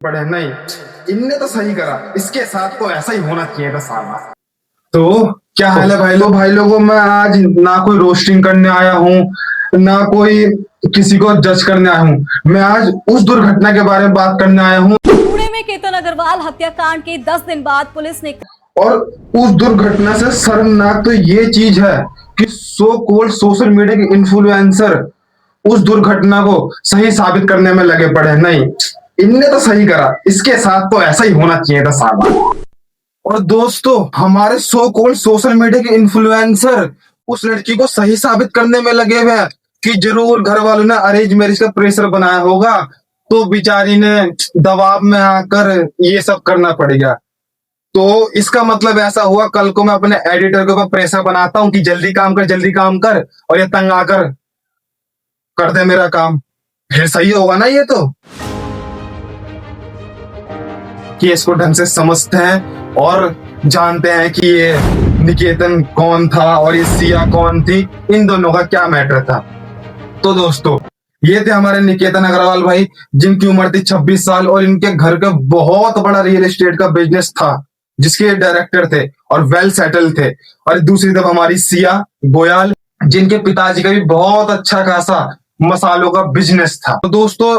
पढ़े नहीं। इनने तो सही करा, इसके साथ तो ऐसा ही होना चाहिए था साला। तो क्या हाल है भाई लोगों, मैं आज ना कोई रोस्टिंग करने आया हूँ ना कोई किसी को जज करने आया हूँ। मैं आज उस दुर्घटना के बारे में बात करने आया हूँ। पुणे में केतन अग्रवाल हत्याकांड के 10 दिन बाद पुलिस ने और उस दुर्घटना से शर्मनाक तो ये चीज है कि सो कॉल्ड सोशल मीडिया के इन्फ्लुएंसर उस दुर्घटना को सही साबित करने में लगे पड़े नहीं। इनने तो सही करा, इसके साथ तो ऐसा ही होना चाहिए था साला। और दोस्तों, हमारे सो कॉल्ड सोशल मीडिया के इन्फ्लुएंसर उस लड़की को सही साबित करने में लगे हुए हैं कि जरूर घर वालों ने अरेंज मैरिज का प्रेशर बनाया होगा, तो बेचारी ने दबाव में आकर ये सब करना पड़ेगा। तो इसका मतलब ऐसा हुआ, कल को मैं अपने एडिटर के ऊपर प्रेशर बनाता हूं कि जल्दी काम कर, और ये तंग आकर कर दे मेरा काम। फिर सही होगा ना ये तो, कि इसको ढंग से समझते हैं और जानते हैं कि ये निकेतन कौन था और ये सिया कौन थी, इन दोनों का क्या मैटर था। तो दोस्तों, ये थे हमारे निकेतन अग्रवाल भाई, जिनकी उम्र थी 26 साल और इनके घर का बहुत बड़ा रियल एस्टेट का बिजनेस था, जिसके डायरेक्टर थे और वेल सेटल थे। और दूसरी तरफ हमारी सिया गोयल, जिनके पिताजी का भी बहुत अच्छा खासा मसालों का बिजनेस था। तो दोस्तों,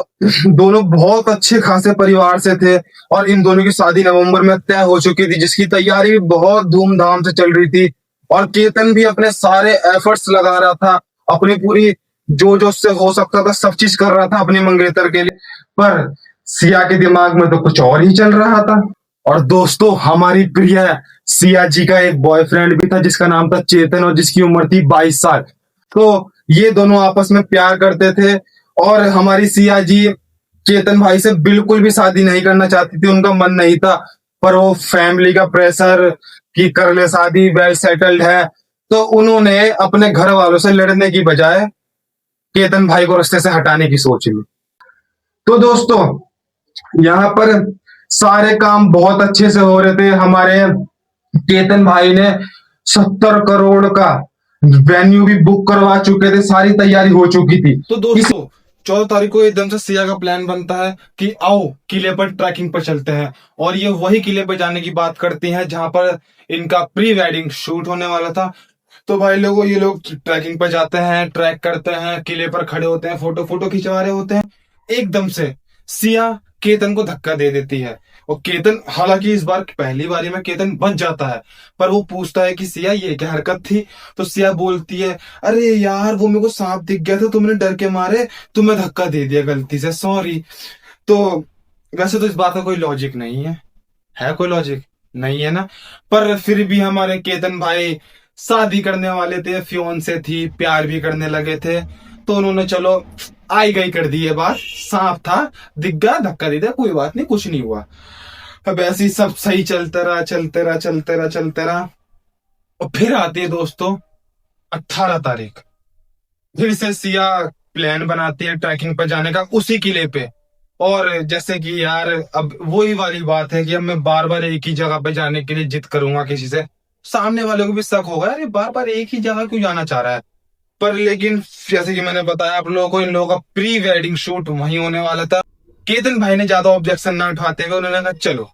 दोनों बहुत अच्छे खासे परिवार से थे और इन दोनों की शादी नवंबर में तय हो चुकी थी, जिसकी तैयारी भी बहुत धूमधाम से चल रही थी। और केतन भी अपने सारे एफर्ट्स लगा रहा था, अपनी पूरी जो जो उससे हो सकता था सब चीज कर रहा था अपने मंगेतर के लिए। पर सिया के दिमाग में तो कुछ और ही चल रहा था। और दोस्तों, हमारी प्रिय सिया जी का एक बॉयफ्रेंड भी था जिसका नाम था चेतन और जिसकी उम्र थी 22 साल। तो ये दोनों आपस में प्यार करते थे और हमारी सिया जी चेतन भाई से बिल्कुल भी शादी नहीं करना चाहती थी, उनका मन नहीं था। पर वो फैमिली का प्रेशर कि कर ले शादी, वेल सेटल्ड है, तो उन्होंने अपने घर वालों से लड़ने की बजाय केतन भाई को रास्ते से हटाने की सोच ली। तो दोस्तों, यहाँ पर सारे काम बहुत अच्छे से हो रहे थे। हमारे केतन भाई ने 70 करोड़ का वेन्यू भी बुक करवा चुके थे, सारी तैयारी हो चुकी थी। तो दोस्तों, 14 तारीख को एकदम से सिया का प्लान बनता है कि आओ किले पर ट्रैकिंग पर चलते हैं। और ये वही किले पर जाने की बात करती हैं जहां पर इनका प्री वेडिंग शूट होने वाला था। तो भाई लोगों, ये लोग ट्रैकिंग पर जाते हैं, ट्रैक करते हैं, किले पर खड़े होते हैं, फोटो खिंचवा रहे होते हैं। एकदम से सिया केतन को धक्का दे देती है और केतन, हालांकि इस बार पहली बारी में केतन बच जाता है, पर वो पूछता है कि सिया ये क्या हरकत थी। तो सिया बोलती है, अरे यार वो मेरे को सांप दिख गया था, तुमने डर के मारे तुम्हें धक्का दे दिया गलती से, सॉरी। तो वैसे तो इस बात का कोई लॉजिक नहीं है कोई लॉजिक नहीं है ना। पर फिर भी हमारे केतन भाई शादी करने वाले थे, फियोंसे थी, प्यार भी करने लगे थे, तो उन्होंने चलो आई गई कर दी ये बात, सांप था दिख गया धक्का दे दिया, कोई बात नहीं, कुछ नहीं हुआ। अब ऐसे ही सब सही चलते रहा। और फिर आती है दोस्तों 18 तारीख, फिर से सिया प्लान बनाती है ट्रैकिंग पर जाने का उसी किले पे। और जैसे कि यार, अब वही वाली बात है कि अब मैं बार बार एक ही जगह पे जाने के लिए जिद करूंगा किसी से, सामने वाले को भी शक होगा, अरे बार बार एक ही जगह क्यों जाना चाह रहा है। पर लेकिन जैसे कि मैंने बताया आप लोगों को, इन लोगों का प्री वेडिंग शूट वहीं होने वाला था। केतन भाई ने ज्यादा ऑब्जेक्शन ना उठाते हुए उन्होंने कहा चलो।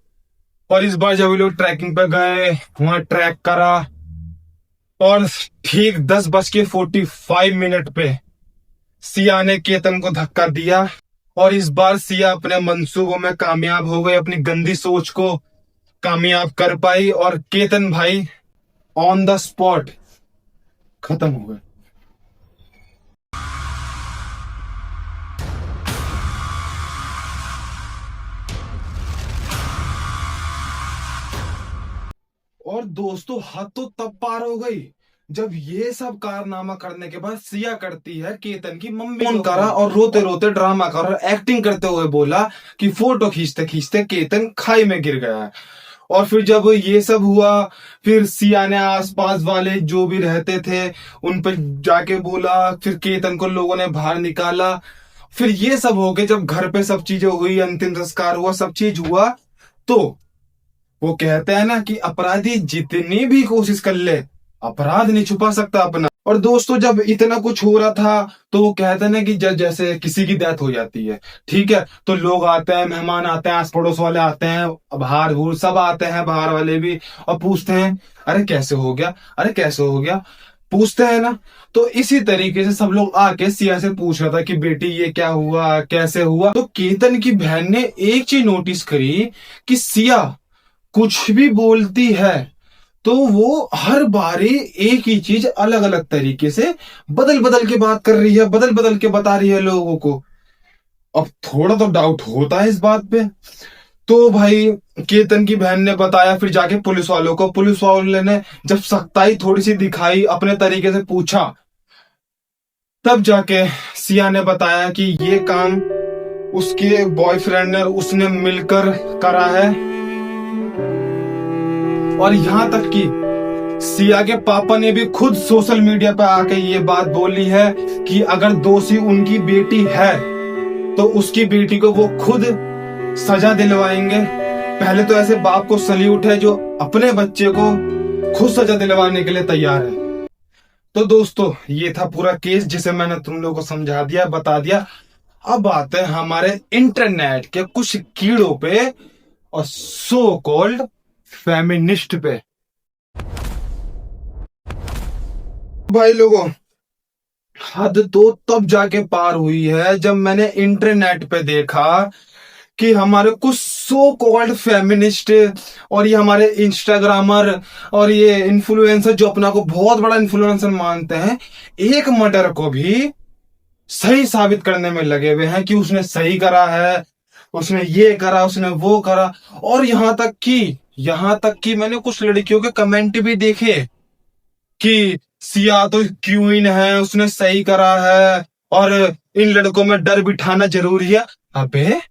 और इस बार जब ये लोग ट्रैकिंग पे गए, वहां ट्रैक करा, और ठीक 10:45 पे सिया ने केतन को धक्का दिया। और इस बार सिया अपने मंसूबों में कामयाब हो गई, अपनी गंदी सोच को कामयाब कर पाई और केतन भाई ऑन द स्पॉट खत्म हो गए। और दोस्तों, हद तो तब पार हो गई जब ये सब कारनामा करने के बाद सिया करती है केतन की मम्मी फोन करा और रोते रोते ड्रामा कर और एक्टिंग करते हुए बोला कि फोटो खींचते खींचते केतन खाई में गिर गया है। और फिर जब ये सब हुआ, फिर सिया ने आसपास वाले जो भी रहते थे उन पर जाके बोला, फिर केतन को लोगों ने बाहर निकाला। फिर ये सब हो गए, जब घर पे सब चीजें हुई, अंतिम संस्कार हुआ, सब चीज हुआ, तो वो कहते हैं ना कि अपराधी जितनी भी कोशिश कर ले, अपराध नहीं छुपा सकता अपना। और दोस्तों जब इतना कुछ हो रहा था तो वो कहते हैं ना कि जैसे किसी की डेथ हो जाती है, ठीक है, तो लोग आते हैं, मेहमान आते हैं, आस पड़ोस वाले आते हैं, बाहर भूर सब आते हैं, बाहर वाले भी, और पूछते हैं अरे कैसे हो गया, अरे कैसे हो गया, पूछते हैं ना। तो इसी तरीके से सब लोग आके सिया से पूछ रहा था कि बेटी ये क्या हुआ, कैसे हुआ। तो केतन की बहन ने एक चीज नोटिस करी कि सिया कुछ भी बोलती है तो वो हर बारी एक ही चीज अलग अलग तरीके से बदल बदल के बात कर रही है, बदल बदल के बता रही है लोगों को। अब थोड़ा तो डाउट होता है इस बात पे। तो भाई केतन की बहन ने बताया फिर जाके पुलिस वालों को, पुलिस वालों ने जब सख्ताई थोड़ी सी दिखाई, अपने तरीके से पूछा, तब जाके सिया ने बताया कि ये काम उसके बॉयफ्रेंड ने उसने मिलकर करा है। और यहां तक कि सिया के पापा ने भी खुद सोशल मीडिया पर आके ये बात बोली है कि अगर दोषी उनकी बेटी है तो उसकी बेटी को वो खुद सजा दिलवाएंगे। पहले तो ऐसे बाप को सल्यूट है जो अपने बच्चे को खुद सजा दिलवाने के लिए तैयार है। तो दोस्तों ये था पूरा केस जिसे मैंने तुम लोगों को समझा दिया, बता दिया। अब आते हैं हमारे इंटरनेट के कुछ कीड़ों पे और सो कॉल्ड फेमिनिस्ट पे। भाई लोगों हद तो तब जाके पार हुई है जब मैंने इंटरनेट पे देखा कि हमारे कुछ सो कॉल्ड फेमिनिस्ट और ये हमारे इंस्टाग्रामर और ये इन्फ्लुएंसर जो अपना को बहुत बड़ा इन्फ्लुएंसर मानते हैं, एक मर्डर को भी सही साबित करने में लगे हुए हैं कि उसने सही करा है, उसने ये करा, उसने वो करा। और यहां तक कि मैंने कुछ लड़कियों के कमेंट भी देखे कि सिया तो क्वीन है, उसने सही करा है और इन लड़कों में डर बिठाना जरूरी है। अबे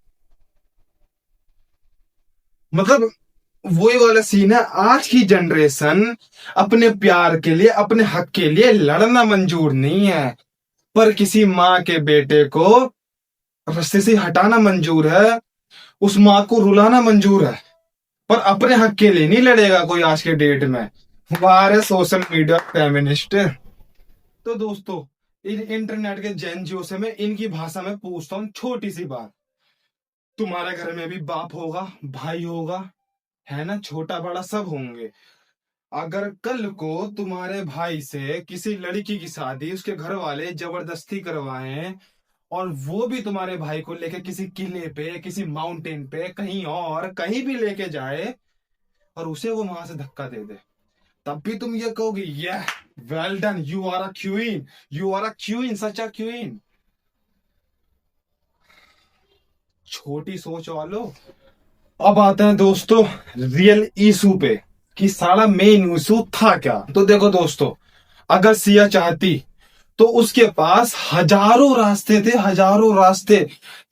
मतलब वही वाला सीन है। आज की जनरेशन अपने प्यार के लिए, अपने हक के लिए लड़ना मंजूर नहीं है, पर किसी माँ के बेटे को रास्ते से हटाना मंजूर है, उस माँ को रुलाना मंजूर है, पर अपने हक के लिए नहीं लड़ेगा कोई आज के डेट में। वाह सोशल मीडिया फेमिनिस्ट। तो दोस्तों इन इंटरनेट के जेनजियो से मैं इनकी भाषा में पूछता हूँ छोटी सी बात। तुम्हारे घर में भी बाप होगा, भाई होगा, है ना, छोटा बड़ा सब होंगे। अगर कल को तुम्हारे भाई से किसी लड़की की शादी उसके घर वाले जबरदस्ती करवाएं और वो भी तुम्हारे भाई को लेके किसी किले पे, किसी माउंटेन पे, कहीं और कहीं भी लेके जाए और उसे वो वहां से धक्का दे दे, तब भी तुम ये कहोगे ये well done, you are a queen, you are a queen, such a queen. छोटी सोच वालों। अब आते हैं दोस्तों रियल इशू पे कि सारा मेन इशू था क्या। तो देखो दोस्तों, अगर सिया चाहती तो उसके पास हजारों रास्ते थे, हजारों रास्ते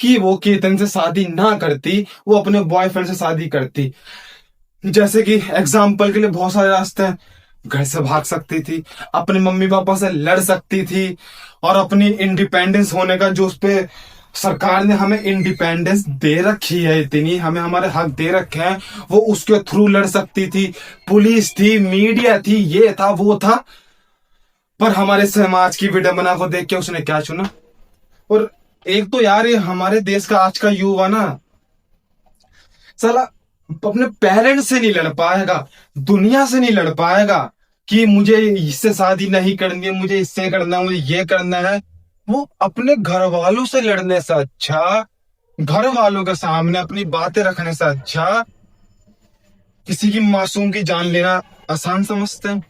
कि वो केतन से शादी ना करती, वो अपने बॉयफ्रेंड से शादी करती। जैसे कि एग्जाम्पल के लिए बहुत सारे रास्ते हैं। घर से भाग सकती थी, अपने मम्मी पापा से लड़ सकती थी, और अपनी इंडिपेंडेंस होने का जो उस पे सरकार ने हमें इंडिपेंडेंस दे रखी है, इतनी हमें हमारे हक दे रखे हैं, वो उसके थ्रू लड़ सकती थी। पुलिस थी, मीडिया थी, ये था वो था। पर हमारे समाज की विडंबना को देख के उसने क्या चुना। और एक तो यार ये हमारे देश का आज का युवा ना साला अपने पेरेंट्स से नहीं लड़ पाएगा, दुनिया से नहीं लड़ पाएगा कि मुझे इससे शादी नहीं करनी है, मुझे इससे करना है, मुझे ये करना है। वो अपने घर वालों से लड़ने से अच्छा, घर वालों के सामने अपनी बातें रखने से अच्छा किसी की मासूम की जान लेना आसान समझते हैं।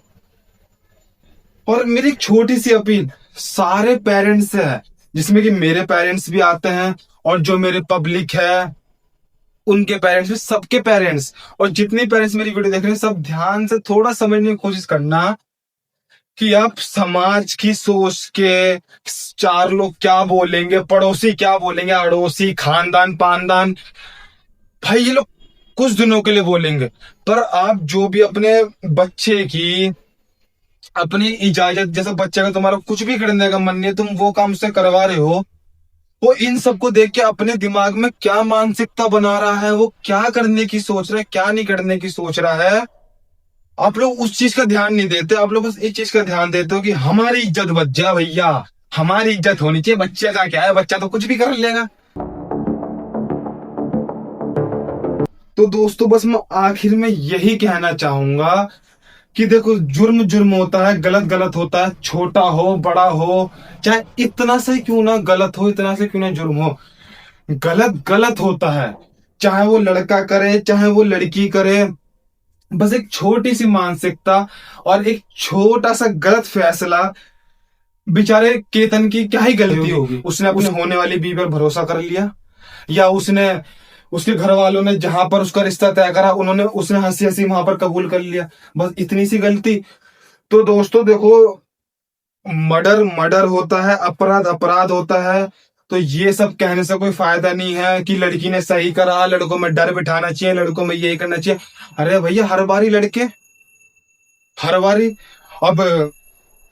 और मेरी एक छोटी सी अपील सारे पेरेंट्स से है, जिसमें कि मेरे पेरेंट्स भी आते हैं और जो मेरे पब्लिक है उनके पेरेंट्स भी, सबके पेरेंट्स, और जितने पेरेंट्स मेरी वीडियो देख रहे हैं सब ध्यान से थोड़ा समझने की कोशिश करना कि आप समाज की सोच के, चार लोग क्या बोलेंगे, पड़ोसी क्या बोलेंगे, अड़ोसी, खानदान, पानदान, भाई ये लोग कुछ दिनों के लिए बोलेंगे, पर आप जो भी अपने बच्चे की अपनी इजाजत, जैसे बच्चे का तुम्हारा कुछ भी करने का मन नहीं है, तुम वो काम से करवा रहे हो, वो इन सबको देख के अपने दिमाग में क्या मानसिकता बना रहा है, वो क्या करने की सोच रहा है, क्या नहीं करने की सोच रहा है, आप लोग उस चीज का ध्यान नहीं देते, आप लोग बस एक चीज का ध्यान देते हो कि हमारी इज्जत बच जाए भैया, हमारी इज्जत होनी चाहिए। बच्चे का क्या है, बच्चा तो कुछ भी कर लेगा। तो दोस्तों बस मैं आखिर में यही कहना चाहूंगा कि देखो, जुर्म जुर्म होता है, गलत गलत होता है, छोटा हो बड़ा हो, चाहे इतना से क्यों ना गलत हो, इतना से क्यों ना जुर्म हो, गलत गलत होता है। चाहे वो लड़का करे चाहे वो लड़की करे, बस एक छोटी सी मानसिकता और एक छोटा सा गलत फैसला, बेचारे केतन की क्या ही गलती होगी। उसने अपने होने वाली बीवी पर भरोसा कर लिया, या उसने, उसके घर वालों ने जहां पर उसका रिश्ता तय करा उन्होंने, उसने हंसी हंसी वहां पर कबूल कर लिया, बस इतनी सी गलती। तो दोस्तों देखो, मर्डर मर्डर होता है, अपराध अपराध होता है। तो ये सब कहने से कोई फायदा नहीं है कि लड़की ने सही करा, लड़कों में डर बिठाना चाहिए, लड़कों में यही करना चाहिए। अरे भैया, हर बारी लड़के, हर बारी, अब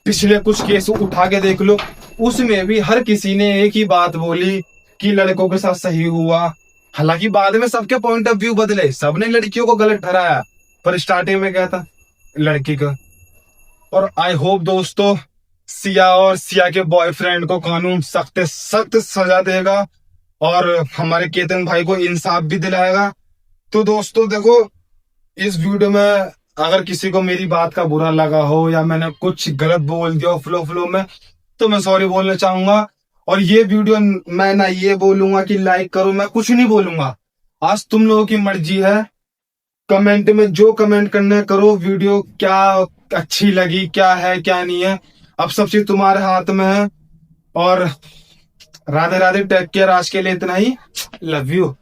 पिछले कुछ केस उठा के देख लो, उसमें भी हर किसी ने एक ही बात बोली कि लड़कों के साथ सही हुआ। हालांकि बाद में सबके पॉइंट ऑफ व्यू बदले, सबने लड़कियों को गलत ठहराया, पर स्टार्टिंग में क्या था, लड़की का। और आई होप दोस्तों, सिया और सिया के बॉयफ्रेंड को कानून सख्त सख्त सजा देगा और हमारे केतन भाई को इंसाफ भी दिलाएगा। तो दोस्तों देखो, इस वीडियो में अगर किसी को मेरी बात का बुरा लगा हो या मैंने कुछ गलत बोल दिया फ्लो फ्लो में, तो मैं सॉरी बोलना चाहूंगा। और ये वीडियो मैं ना ये बोलूंगा कि लाइक करो, मैं कुछ नहीं बोलूंगा। आज तुम लोगों की मर्जी है, कमेंट में जो कमेंट करना है करो। वीडियो क्या अच्छी लगी, क्या है क्या नहीं है, अब सब चीज तुम्हारे हाथ में है। और राधे राधे, टेक केयर, आज के लिए इतना ही, लव यू।